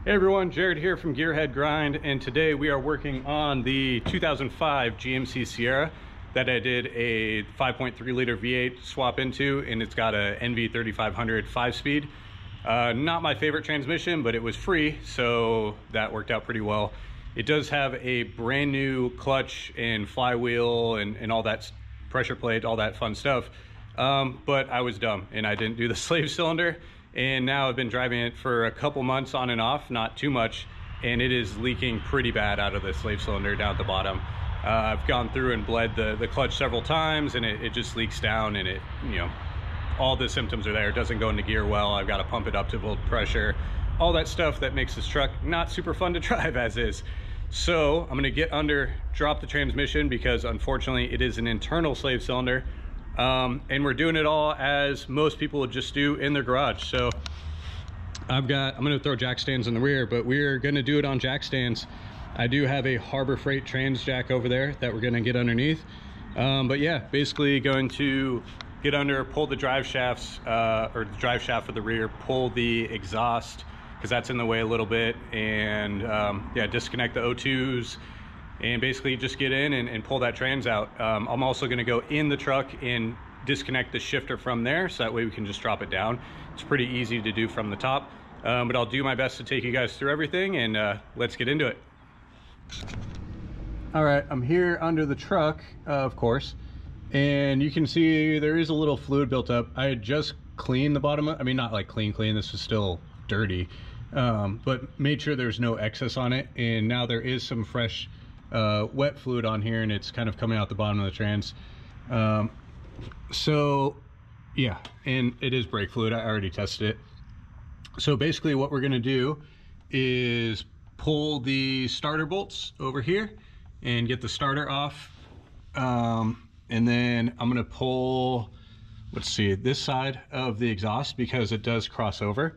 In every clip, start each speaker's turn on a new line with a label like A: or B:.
A: Hey everyone, Jared here from Gearhead Grind, and today we are working on the 2005 GMC Sierra that I did a 5.3 liter V8 swap into, and it's got a NV3500 5-speed. Not my favorite transmission, but it was free, so that worked out pretty well. It does have a brand new clutch and flywheel and all that pressure plate, all that fun stuff. But I was dumb and I didn't do the slave cylinder. And now I've been driving it for a couple months on and off, not too much, and it is leaking pretty bad out of the slave cylinder down at the bottom. I've gone through and bled the clutch several times, and it just leaks down, and it, all the symptoms are there. It doesn't go into gear well. I've got to pump it up to build pressure, all that stuff that makes this truck not super fun to drive as is. So I'm gonna get under, drop the transmission, because unfortunately it is an internal slave cylinder. And we're doing it all as most people would just do in their garage. So I'm gonna throw jack stands in the rear, but we're gonna do it on jack stands. I do have a Harbor Freight trans jack over there that we're gonna get underneath. But yeah, basically going to get under, pull the drive shafts, or the drive shaft for the rear, pull the exhaust, because that's in the way a little bit, and yeah, disconnect the O2s, and basically just get in and pull that trans out. I'm also gonna go in the truck and disconnect the shifter from there, so that way we can just drop it down. It's pretty easy to do from the top, but I'll do my best to take you guys through everything, and let's get into it. All right, I'm here under the truck, of course, and you can see there is a little fluid built up. I had just cleaned the bottom, I mean, not like clean, this was still dirty, but made sure there's no excess on it, and now there is some fresh wet fluid on here, and it's kind of coming out the bottom of the trans. So yeah, and it is brake fluid. I already tested it. So basically what we're gonna do is pull the starter bolts over here and get the starter off, and then I'm gonna pull, let's see, this side of the exhaust, because it does cross over.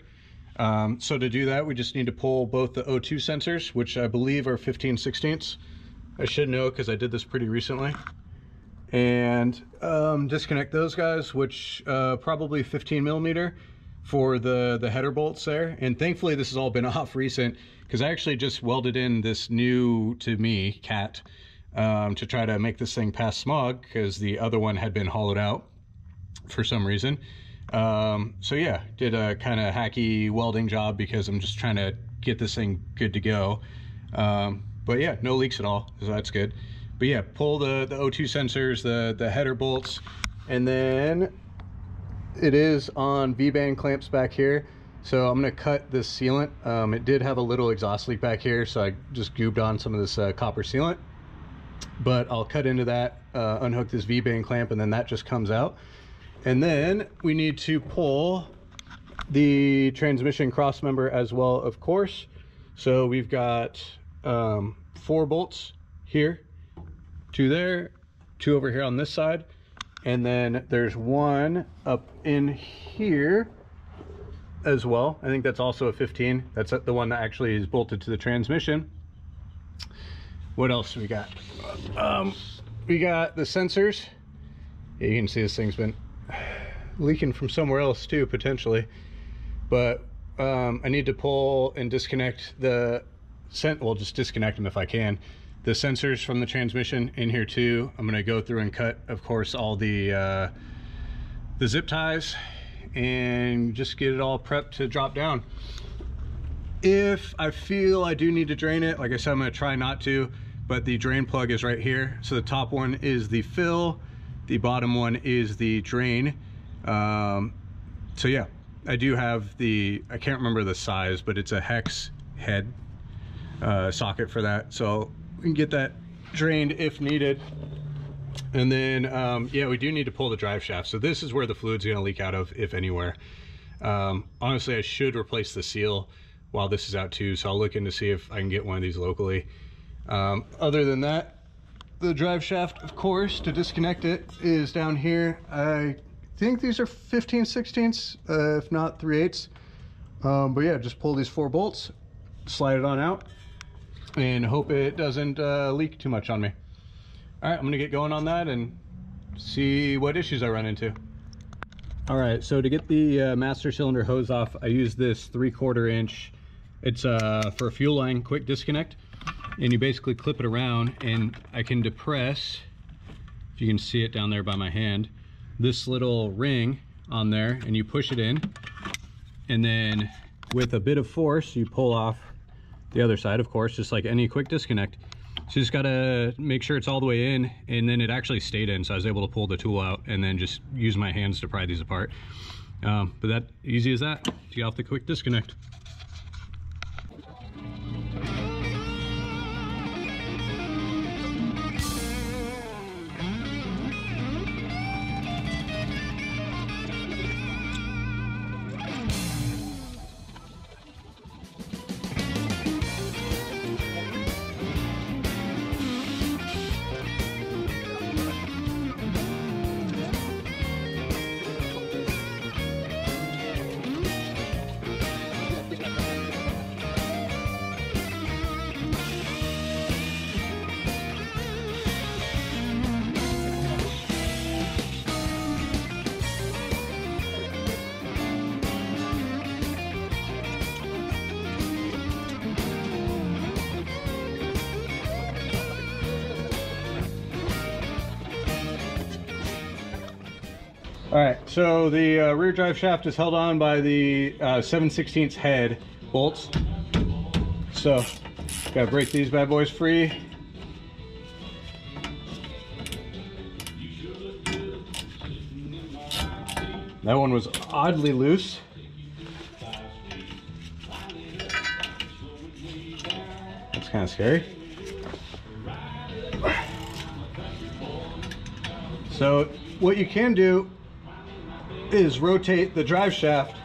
A: So to do that, we just need to pull both the O2 sensors, which I believe are 15/16. I should know because I did this pretty recently, and disconnect those guys, which probably 15 millimeter for the header bolts there. And thankfully this has all been off recent, because I actually just welded in this new, to me, cat, to try to make this thing pass smog, because the other one had been hollowed out for some reason. So yeah, did a kind of hacky welding job, because I'm just trying to get this thing good to go. But yeah, no leaks at all, so that's good. But yeah, pull the O2 sensors, the header bolts, and then it is on V-band clamps back here. So I'm gonna cut this sealant. It did have a little exhaust leak back here, so I just goobed on some of this copper sealant. But I'll cut into that, unhook this V-band clamp, and then that just comes out. And then we need to pull the transmission cross member as well, of course. So we've got 4 bolts here, 2 there, 2 over here on this side, and then there's 1 up in here as well. I think that's also a 15. That's the one that actually is bolted to the transmission. What else we got? We got the sensors. Yeah, you can see this thing's been leaking from somewhere else too, potentially, but I need to pull and disconnect well, just disconnect them if I can, the sensors from the transmission in here too. I'm going to go through and cut, of course, all the zip ties, and just get it all prepped to drop down. If I feel I do need to drain it, like I said, I'm going to try not to, but the drain plug is right here. So the top one is the fill, the bottom one is the drain. So yeah, I do have I can't remember the size, but it's a hex head socket for that, so we can get that drained if needed. And then yeah, we do need to pull the drive shaft. So this is where the fluid's going to leak out of, if anywhere. Honestly, I should replace the seal while this is out too, so I'll look into see if I can get one of these locally. Other than that, the drive shaft, of course, to disconnect it is down here. I think these are 15/16, if not 3/8. But yeah, just pull these 4 bolts, slide it on out, and hope it doesn't leak too much on me. All right, I'm gonna get going on that and see what issues I run into. All right, so to get the master cylinder hose off, I use this 3/4 inch It's for a fuel line quick disconnect, and you basically clip it around, and I can depress, if you can see it down there by my hand, this little ring on there, and you push it in, and then with a bit of force you pull off the other side, of course, just like any quick disconnect. So you just gotta make sure it's all the way in, and then it actually stayed in, so I was able to pull the tool out and then just use my hands to pry these apart. But that easy as that to get off the quick disconnect. All right, so the rear drive shaft is held on by the 7/16 head bolts. So, gotta break these bad boys free. That one was oddly loose. That's kind of scary. So, what you can do is rotate the drive shaft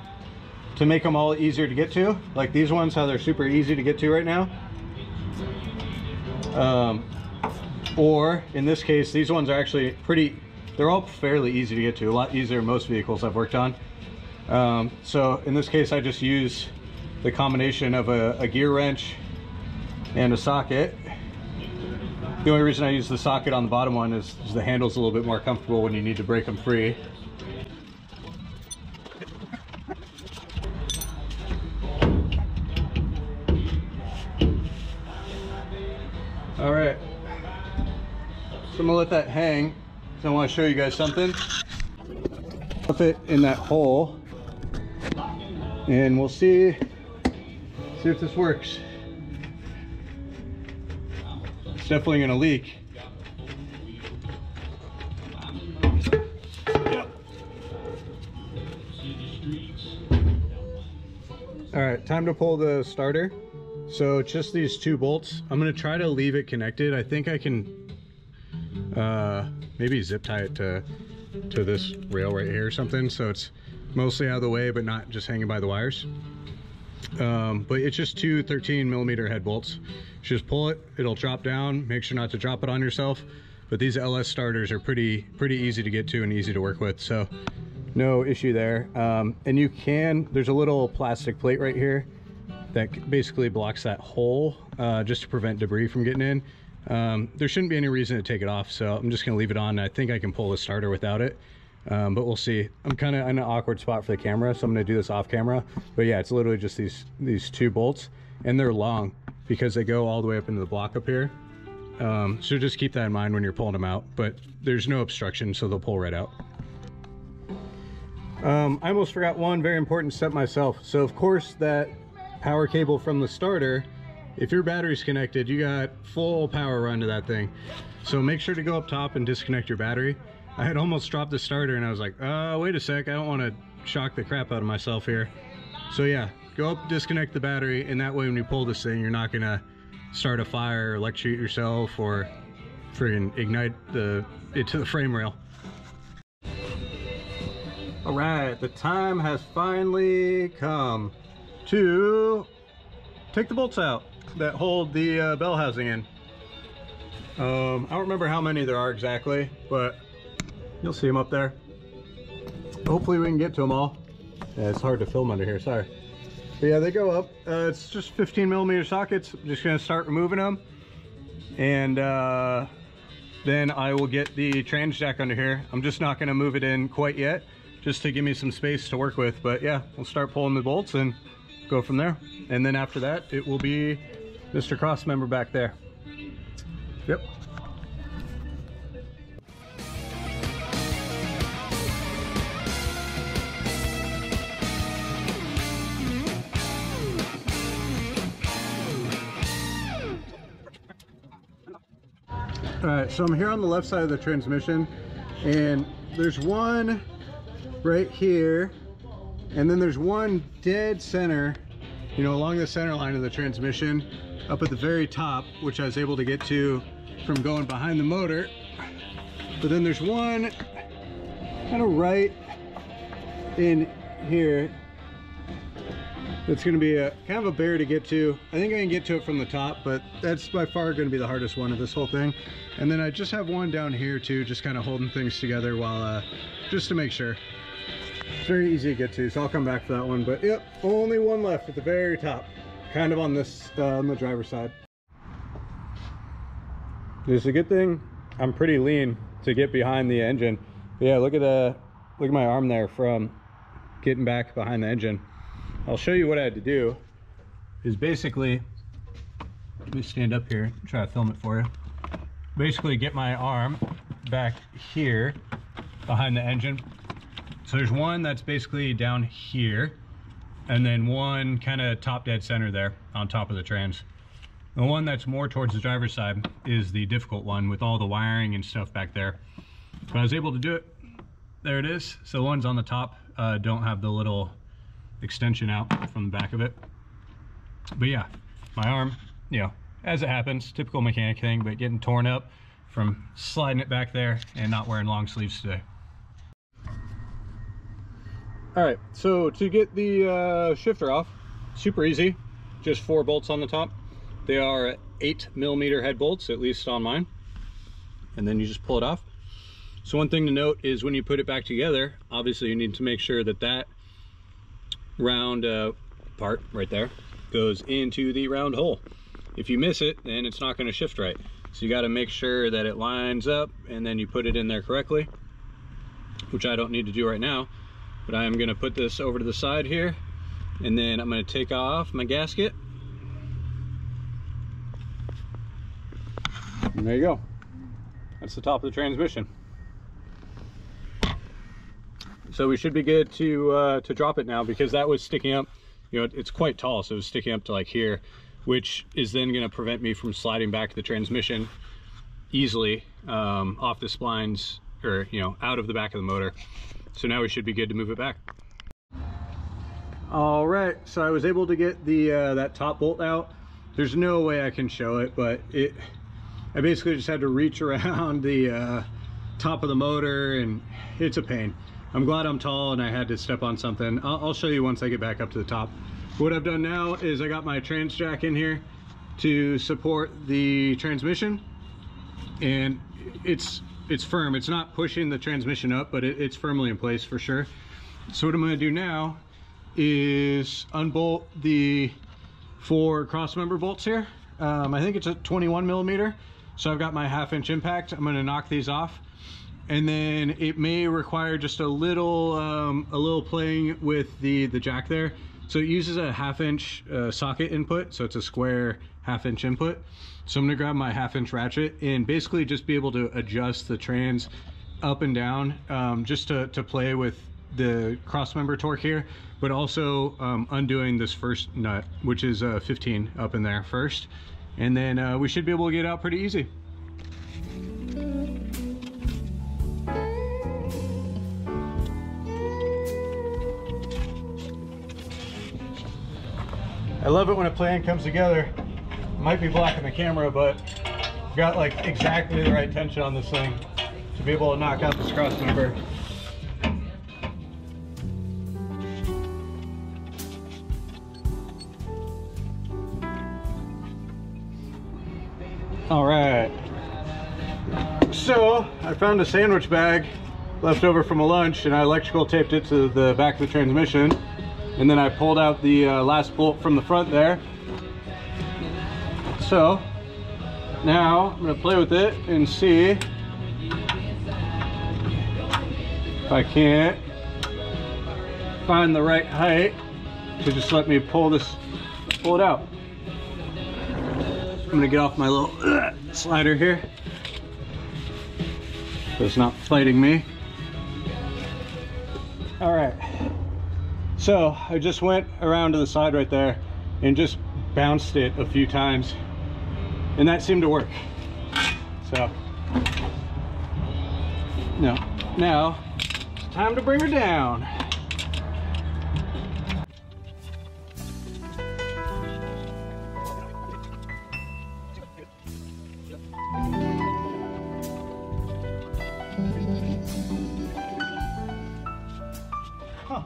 A: to make them all easier to get to, like these ones, how they're super easy to get to right now. Or in this case, these ones are actually they're all fairly easy to get to, a lot easier than most vehicles I've worked on. So in this case, I just use the combination of a gear wrench and a socket. The only reason I use the socket on the bottom one is the handle's a little bit more comfortable when you need to break them free. All right, so I'm gonna let that hang because I want to show you guys something. Put it in that hole, and we'll see if this works. It's definitely gonna leak. Yep. All right, time to pull the starter. So it's just these two bolts. I'm gonna try to leave it connected. I think I can maybe zip tie it to this rail right here or something, so it's mostly out of the way but not just hanging by the wires. But it's just two 13mm head bolts. Just pull it, it'll drop down. Make sure not to drop it on yourself. But these LS starters are pretty easy to get to and easy to work with, so no issue there. And you can, there's a little plastic plate right here that basically blocks that hole just to prevent debris from getting in. There shouldn't be any reason to take it off, so I'm just gonna leave it on. I think I can pull the starter without it, but we'll see. I'm kind of in an awkward spot for the camera, so I'm gonna do this off camera. But yeah, it's literally just these two bolts, and they're long because they go all the way up into the block up here. So just keep that in mind when you're pulling them out, but there's no obstruction, so they'll pull right out. I almost forgot one very important step myself. So of course that power cable from the starter, if your battery's connected, you got full power run to that thing. So make sure to go up top and disconnect your battery. I had almost dropped the starter and I was like, wait a sec, I don't want to shock the crap out of myself here. So yeah, go up, disconnect the battery, and that way when you pull this thing, you're not gonna start a fire, electrocute yourself, or friggin' ignite it to the frame rail. All right, the time has finally come to take the bolts out that hold the bell housing in. I don't remember how many there are exactly, but you'll see them up there. Hopefully we can get to them all. Yeah, it's hard to film under here, sorry. But yeah, they go up. It's just 15mm sockets. I'm just gonna start removing them, and then I will get the trans jack under here. I'm just not gonna move it in quite yet, just to give me some space to work with. But yeah, we'll start pulling the bolts and go from there. And then after that, it will be Mr. Crossmember back there. Yep. All right, so I'm here on the left side of the transmission, and there's one right here, and then there's one dead center, you know, along the center line of the transmission up at the very top, which I was able to get to from going behind the motor. But then there's one kind of right in here that's going to be a kind of a bear to get to. I think I can get to it from the top, but that's by far going to be the hardest one of this whole thing. And then I just have one down here too, just kind of holding things together while just to make sure. It's very easy to get to, so I'll come back for that one. But yep, only one left at the very top, kind of on this on the driver's side. It's a good thing I'm pretty lean to get behind the engine. But yeah, look at my arm there from getting back behind the engine. I'll show you what I had to do. Is basically, let me stand up here and try to film it for you. Basically get my arm back here behind the engine. So there's one that's basically down here, and then one kind of top dead center there on top of the trans. The one that's more towards the driver's side is the difficult one with all the wiring and stuff back there. But I was able to do it. There it is. So the ones on the top don't have the little extension out from the back of it. But yeah, my arm, you know, as it happens, typical mechanic thing, but getting torn up from sliding it back there and not wearing long sleeves today. All right, so to get the shifter off, super easy, just 4 bolts on the top. They are 8mm head bolts, at least on mine. And then you just pull it off. So one thing to note is when you put it back together, obviously you need to make sure that that round part right there goes into the round hole. If you miss it, then it's not going to shift right. So you got to make sure that it lines up and then you put it in there correctly, which I don't need to do right now. But I am going to put this over to the side here, and then I'm going to take off my gasket. And there you go. That's the top of the transmission. So we should be good to drop it now, because that was sticking up. You know, it's quite tall, so it was sticking up to like here, which is then going to prevent me from sliding back the transmission easily off the splines, or, you know, out of the back of the motor. So now we should be good to move it back. All right, so I was able to get the that top bolt out. There's no way I can show it, but I basically just had to reach around the top of the motor, and it's a pain. I'm glad I'm tall and I had to step on something. I'll show you once I get back up to the top. What I've done now is I got my trans jack in here to support the transmission, and it's firm. It's not pushing the transmission up, but it's firmly in place for sure. So what I'm going to do now is unbolt the 4 crossmember bolts here. I think it's a 21mm, so I've got my 1/2-inch impact. I'm going to knock these off, and then it may require just a little playing with the jack there. So it uses a 1/2-inch socket input, so it's a square 1/2-inch input. So I'm gonna grab my 1/2-inch ratchet and basically just be able to adjust the trans up and down, just to play with the crossmember torque here, but also undoing this first nut, which is 15 up in there first, and then we should be able to get out pretty easy. I love it when a plan comes together. Might be blocking the camera, but got like exactly the right tension on this thing to be able to knock out this crossmember. All right. So I found a sandwich bag left over from a lunch, and I electrical taped it to the back of the transmission. And then I pulled out the last bolt from the front there. So now I'm going to play with it and see if I can't find the right height to just let me pull it out. I'm gonna get off my little slider here so it's not fighting me. All right, so I just went around to the side right there and just bounced it a few times, and that seemed to work. So now it's time to bring her down. Huh.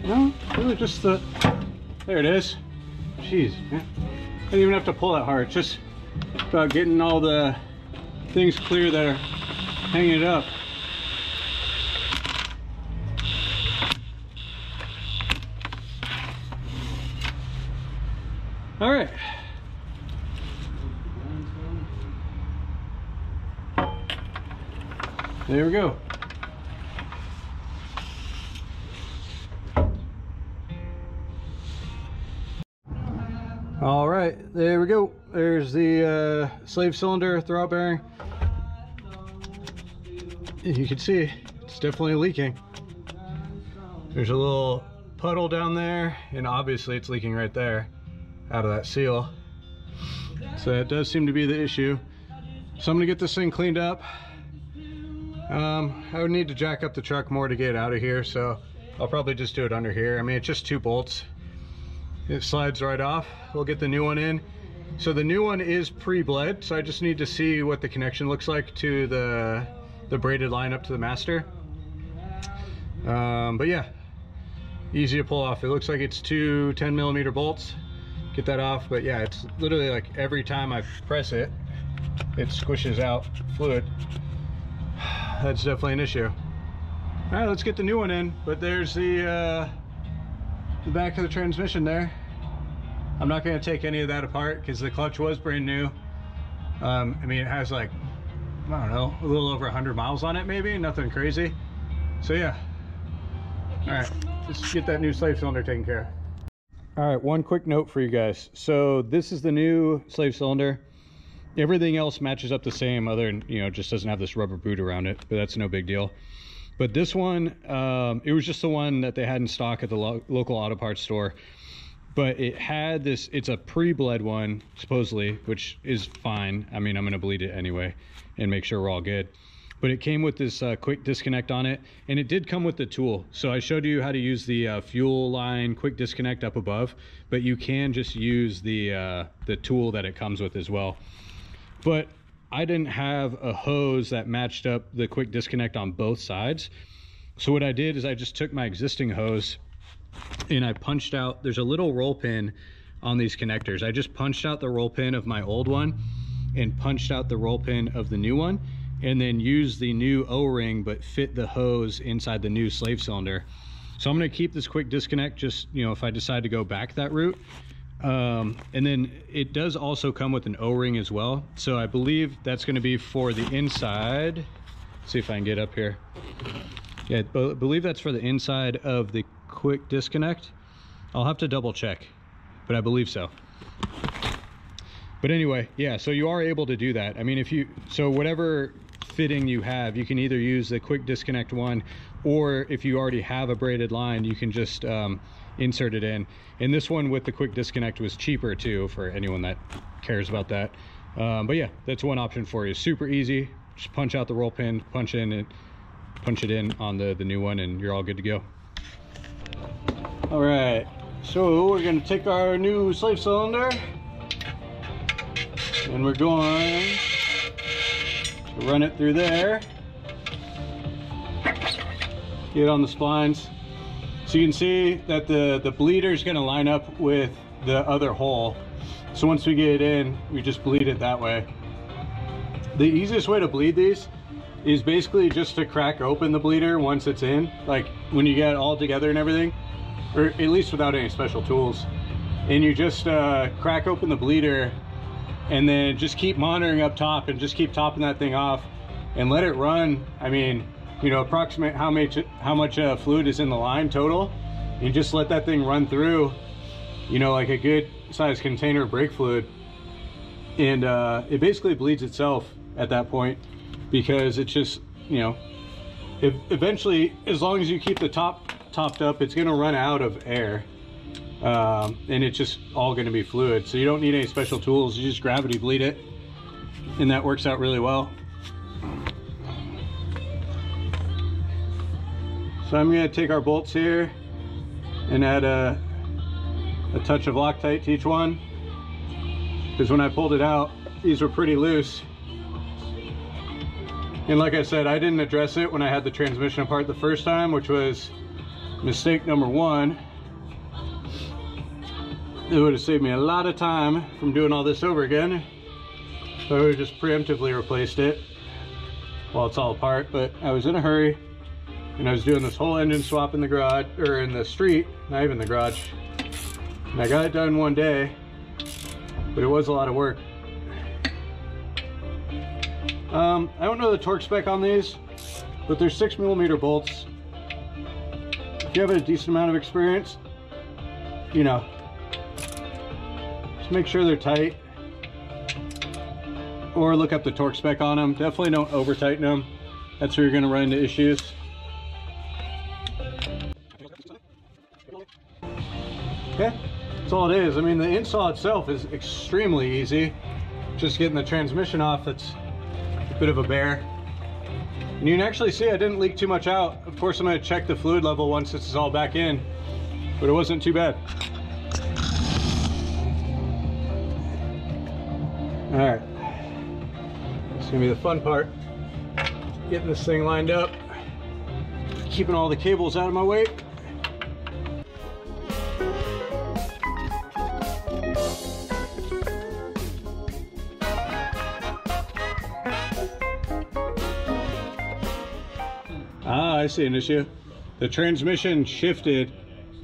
A: No, really just there it is. Jeez, man. I didn't even have to pull that hard. It's just about getting all the things clear that are hanging it up. All right. There we go. All right, there we go. There's the slave cylinder throwout bearing. You can see it's definitely leaking. There's a little puddle down there, and obviously it's leaking right there out of that seal. So that does seem to be the issue. So I'm gonna get this thing cleaned up. I would need to jack up the truck more to get it out of here, so I'll probably just do it under here. I mean, it's just 2 bolts. It slides right off. We'll get the new one in. So the new one is pre-bled, so I just need to see what the connection looks like to the braided line up to the master. But yeah, easy to pull off. It looks like it's 2 10mm bolts. Get that off, but yeah, it's literally like every time I press it, it squishes out fluid. That's definitely an issue. All right, let's get the new one in. But there's the back of the transmission there. I'm not going to take any of that apart because the clutch was brand new. I mean, it has like, I don't know, a little over 100 miles on it maybe, nothing crazy. So yeah, all right, let's get that new slave cylinder taken care of. All right, one quick note for you guys. So this is the new slave cylinder. Everything else matches up the same, other than, you know, just doesn't have this rubber boot around it, but that's no big deal. But this one, it was just the one that they had in stock at the local auto parts store. But it had this, it's a pre-bled one, supposedly, which is fine. I mean, I'm going to bleed it anyway and make sure we're all good. But it came with this quick disconnect on it, and it did come with the tool. So I showed you how to use the fuel line quick disconnect up above, but you can just use the tool that it comes with as well. But I didn't have a hose that matched up the quick disconnect on both sides. So what I did is I just took my existing hose and I punched out, there's a little roll pin on these connectors. I just punched out the roll pin of my old one and punched out the roll pin of the new one, and then used the new O-ring but fit the hose inside the new slave cylinder. So I'm going to keep this quick disconnect just, you know, if I decide to go back that route. And then it does also come with an O-ring as well. So I believe that's going to be for the inside. Let's see if I can get up here. Yeah, I believe that's for the inside of the quick disconnect. I'll have to double check, but I believe so. But anyway, yeah, so you are able to do that. I mean, so whatever fitting you have, you can either use the quick disconnect one, or if you already have a braided line, you can just insert it in. And this one with the quick disconnect was cheaper too, for anyone that cares about that. But yeah, that's one option for you. Super easy. Just punch out the roll pin, punch it in on the new one, and you're all good to go. All right, so we're gonna take our new slave cylinder and we're going to run it through there, get on the splines. So you can see that the bleeder is going to line up with the other hole. So once we get it in, we just bleed it that way. The easiest way to bleed these is basically just to crack open the bleeder once it's in, like when you get it all together and everything, or at least without any special tools. And you just crack open the bleeder and then just keep monitoring up top and just keep topping that thing off and let it run. I mean, you know, approximate how much fluid is in the line total, You just let that thing run through, you know, like a good sized container of brake fluid, and it basically bleeds itself at that point, because it's just, you know, eventually, as long as you keep the top topped up, it's going to run out of air, and it's just all going to be fluid. So you don't need any special tools. You just gravity bleed it, and that works out really well. So I'm going to take our bolts here and add a touch of Loctite to each one, because when I pulled it out, these were pretty loose. And like I said, I didn't address it when I had the transmission apart the first time, which was mistake number one. It would have saved me a lot of time from doing all this over again. So I would have just preemptively replaced it while it's all apart. But I was in a hurry, and I was doing this whole engine swap in the garage, or in the street, not even the garage. And I got it done one day, but it was a lot of work. I don't know the torque spec on these, but they're 6mm bolts. If you have a decent amount of experience, you know, just make sure they're tight, or look up the torque spec on them. Definitely don't over tighten them. That's where you're going to run into issues. Okay, that's all it is. I mean, the install itself is extremely easy. Just getting the transmission off, that's a bit of a bear. And you can actually see I didn't leak too much out. Of course, I'm going to check the fluid level once this is all back in, but it wasn't too bad. All right, it's going to be the fun part, getting this thing lined up, keeping all the cables out of my way. Ah, I see an issue. The transmission shifted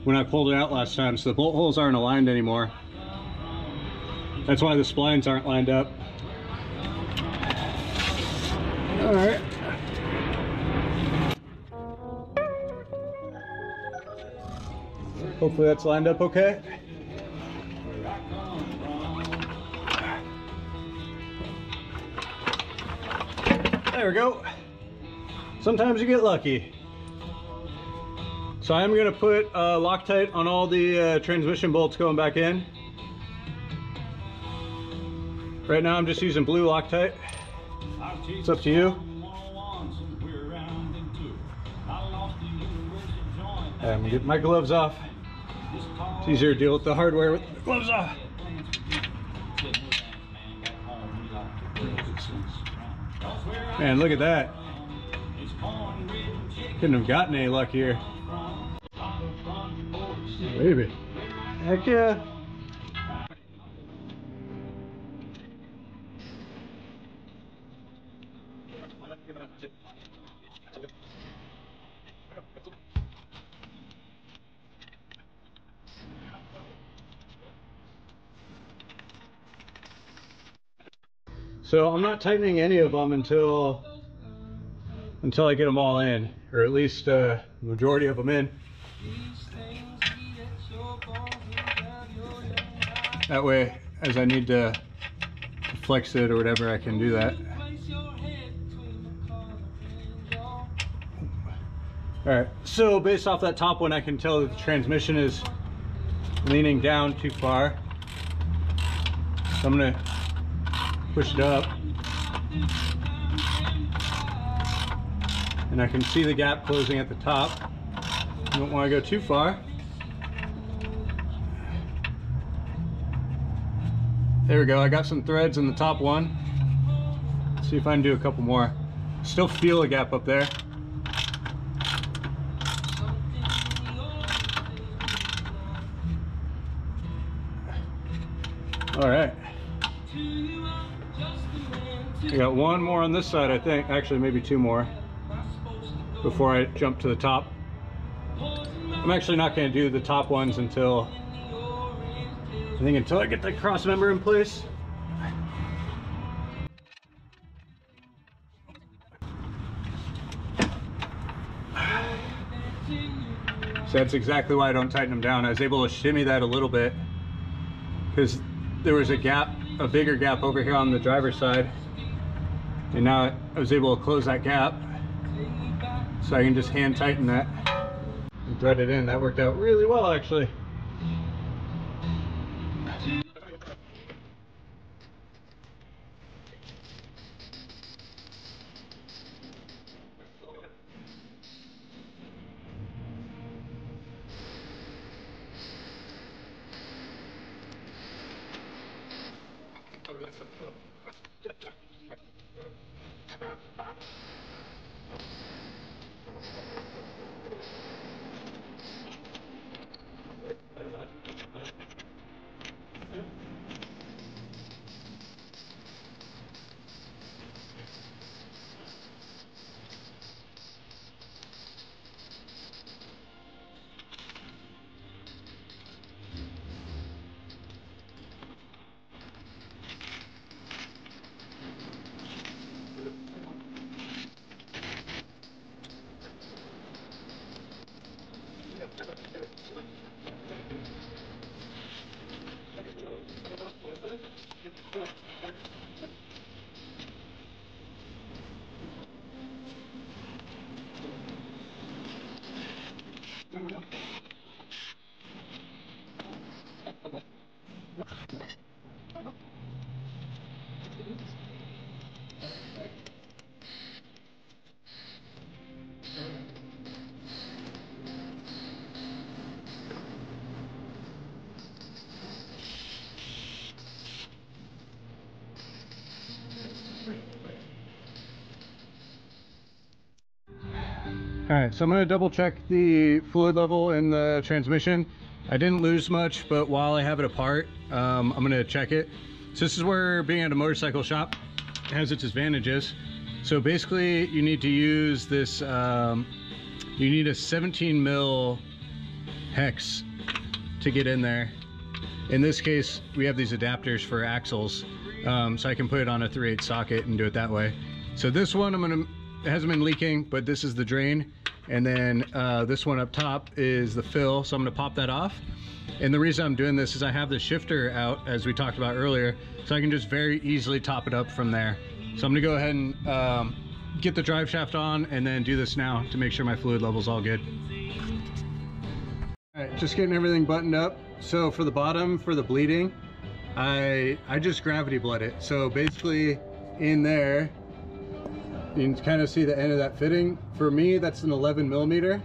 A: when I pulled it out last time, so the bolt holes aren't aligned anymore. That's why the splines aren't lined up. All right. Hopefully that's lined up okay. There we go. Sometimes you get lucky. So I'm going to put Loctite on all the transmission bolts going back in. Right now I'm just using blue Loctite. It's up to you. I'm gonna get my gloves off. It's easier to deal with the hardware with the gloves off. Man, look at that. Couldn't have gotten any luckier. Maybe. Heck yeah. So I'm not tightening any of them until I get them all in, or at least the majority of them in. That way, as I need to flex it or whatever, I can do that. Alright, so based off that top one, I can tell that the transmission is leaning down too far. So I'm going to push it up. And I can see the gap closing at the top. You don't want to go too far. There we go, I got some threads in the top one. Let's see if I can do a couple more. Still feel a gap up there. All right. I got one more on this side, I think. Actually, maybe two more before I jump to the top. I'm actually not going to do the top ones until I get the cross member in place. That's exactly why I don't tighten them down. I was able to shimmy that a little bit because there was a gap, a bigger gap over here on the driver's side. And now I was able to close that gap. So I can just hand tighten that and thread it in. That worked out really well, actually. All right, so I'm going to double check the fluid level in the transmission. I didn't lose much, but while I have it apart, I'm going to check it. So this is where being at a motorcycle shop has its advantages. So basically you need to use this, you need a 17 mil hex to get in there. In this case, we have these adapters for axles, so I can put it on a 3/8 socket and do it that way. So this one it hasn't been leaking, but this is the drain. And then this one up top is the fill. So I'm gonna pop that off. And the reason I'm doing this is I have the shifter out, as we talked about earlier, so I can just very easily top it up from there. So I'm gonna go ahead and get the drive shaft on and then do this now to make sure my fluid level's all good. All right, just getting everything buttoned up. So for the bottom, for the bleeding, I just gravity bled it. So basically in there, you can kind of see the end of that fitting. For me, that's an 11 millimeter.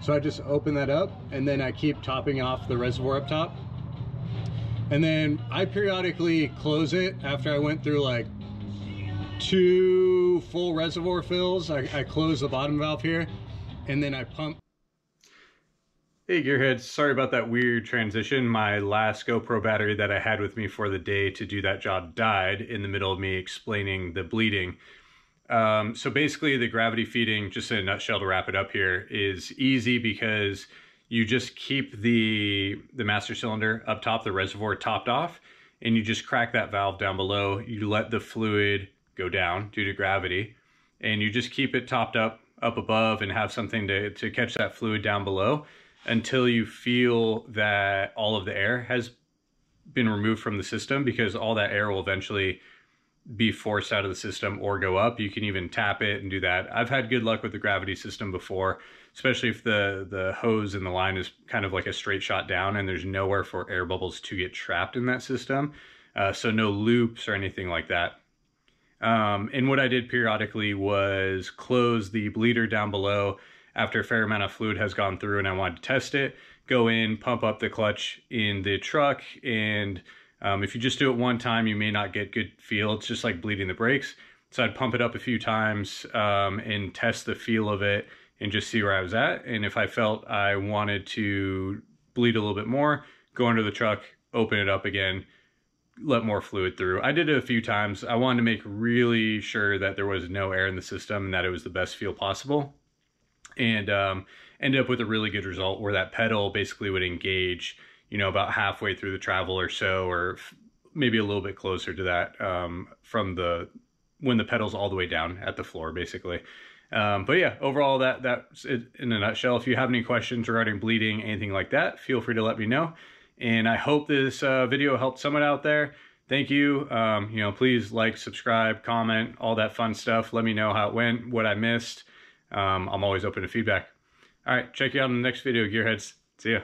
A: So I just open that up and then I keep topping off the reservoir up top. And then I periodically close it after I went through like 2 full reservoir fills. I close the bottom valve here and then I pump. Hey gearheads, sorry about that weird transition. My last GoPro battery that I had with me for the day to do that job died in the middle of me explaining the bleeding. So basically the gravity feeding, just in a nutshell to wrap it up here, is easy because you just keep the master cylinder up top, the reservoir topped off, and you just crack that valve down below. You let the fluid go down due to gravity, and you just keep it topped up above and have something to catch that fluid down below until you feel that all of the air has been removed from the system, because all that air will eventually be forced out of the system or go up. You can even tap it and do that. I've had good luck with the gravity system before, especially if the hose in the line is kind of like a straight shot down and there's nowhere for air bubbles to get trapped in that system. So no loops or anything like that. And what I did periodically was close the bleeder down below after a fair amount of fluid has gone through and I wanted to test it, go in, pump up the clutch in the truck, and if you just do it one time, you may not get good feel. It's just like bleeding the brakes. So I'd pump it up a few times and test the feel of it and just see where I was at. And if I felt I wanted to bleed a little bit more, go under the truck, open it up again, let more fluid through. I did it a few times. I wanted to make really sure that there was no air in the system and that it was the best feel possible. And ended up with a really good result where that pedal basically would engage, you know, about halfway through the travel or so, or maybe a little bit closer to that from when the pedal's all the way down at the floor, basically. But yeah, overall, that's it in a nutshell. If you have any questions regarding bleeding, anything like that, feel free to let me know. And I hope this video helped someone out there. Thank you. You know, please like, subscribe, comment, all that fun stuff. Let me know how it went, what I missed. I'm always open to feedback. All right, check you out in the next video, Gearheads. See ya.